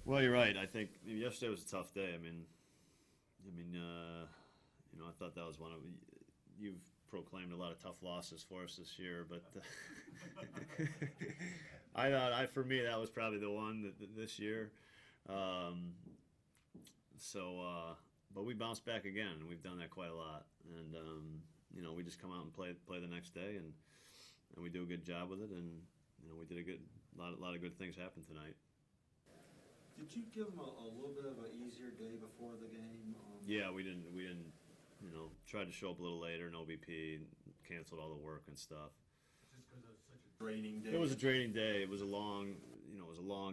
Well, you're right. I think yesterday was a tough day. I thought that was one of you've proclaimed a lot of tough losses for us this year, but for me that was probably the one this year. Um, but we bounced back again, and we've done that quite a lot. And we just come out and play the next day, and we do a good job with it. And we did a lot of good things happen tonight. Did you give them a little bit of an easier day before the game? Yeah, we didn't. Tried to show up a little later, no BP, canceled all the work and stuff. Just because it was such a draining day. It was a draining day. It was a long,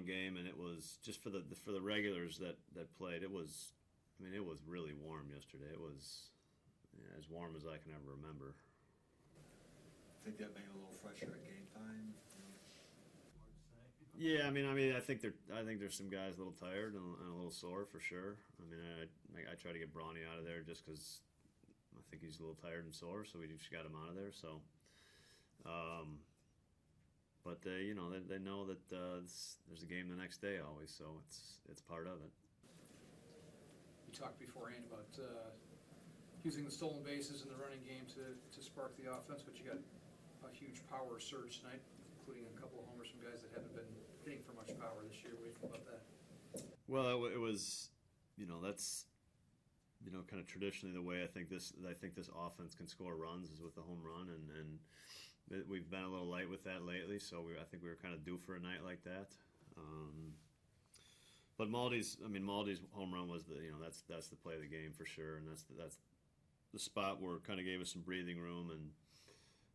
game, and it was just for the regulars that played. It was really warm yesterday. It was as warm as I can ever remember. Think that made it a little fresher at game time. Yeah, I think there's some guys a little tired and a little sore for sure. I try to get Brawny out of there just because I think he's a little tired and sore, so we just got him out of there. So, but they know that there's a game the next day always, so it's part of it. You talked beforehand about using the stolen bases in the running game to spark the offense, but you got a huge power surge tonight, including a couple of homers from guys that haven't been hitting for much power this year. What do you think about that? Well, it was, that's, kind of traditionally the way I think this offense can score runs is with the home run, and we've been a little light with that lately. So I think we were kind of due for a night like that. But Maldy's home run was that's the play of the game for sure, and that's the spot where it kind of gave us some breathing room and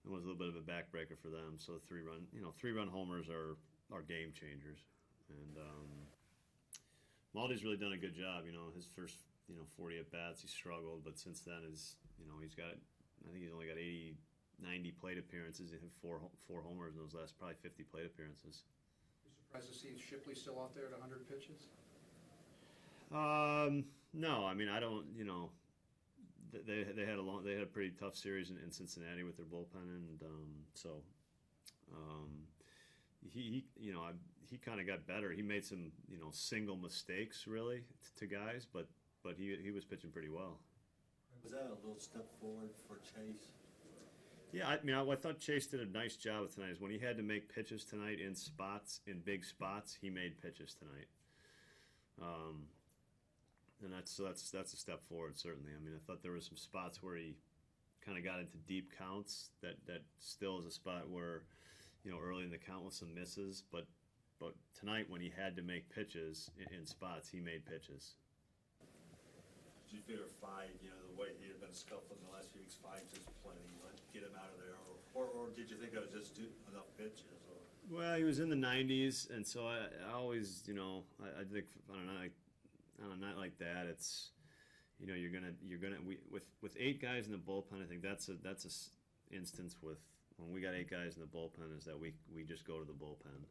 it was a little bit of a backbreaker for them. So the three-run homers are game changers, and Maldy's really done a good job. His first 40 at bats he struggled, but since then he's got, I think he's only got 90 plate appearances. He hit four homers in those last probably 50 plate appearances. You surprised to see Shipley still out there at 100 pitches? No, I don't. They had a pretty tough series in Cincinnati with their bullpen, and he kind of got better. He made some single mistakes really to guys, but he was pitching pretty well. Was that a little step forward for Chase? Yeah, I thought Chase did a nice job of tonight. When he had to make pitches tonight in big spots, he made pitches tonight. And that's a step forward certainly. I thought there were some spots where he kind of got into deep counts. That still is a spot where early in the count with some misses, but tonight when he had to make pitches in spots, he made pitches. Did you figure Five, the way he had been scuffling the last few weeks, Five just plenty, get him out of there, or did you think it was just enough pitches? Well, he was in the 90s, and so I always, I think on a night like that, it's, you're gonna with 8 guys in the bullpen. I think that's a instance with when we got 8 guys in the bullpen is that we just go to the bullpen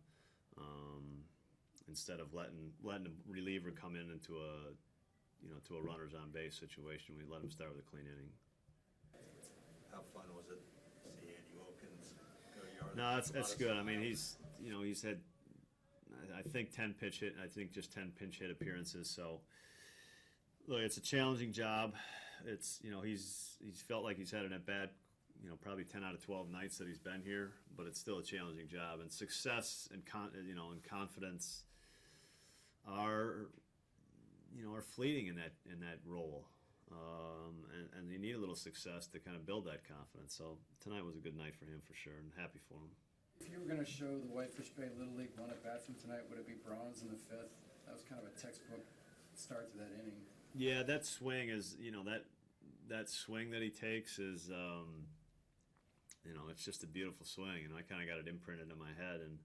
instead of letting a reliever come into a to a runners on base situation. We let him start with a clean inning. How fun was it to see Andy Wilkins go yard? No, that's good. He's had I think 10 pinch hit appearances. So look, it's a challenging job. It's he's felt like he's had an at bat, probably 10 out of 12 nights that he's been here, but it's still a challenging job. And success and confidence are fleeting in that role, and you need a little success to kind of build that confidence. So tonight was a good night for him for sure, and happy for him. If you were going to show the Whitefish Bay Little League one at bats from tonight, would it be Browns in the 5th? That was kind of a textbook start to that inning. Yeah, that swing is that swing that he takes is it's just a beautiful swing, and I kind of got it imprinted in my head, and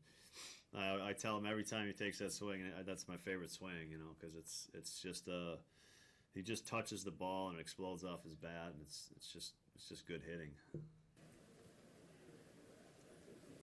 I tell him every time he takes that swing, that's my favorite swing, because it's just he just touches the ball and it explodes off his bat, and it's just good hitting.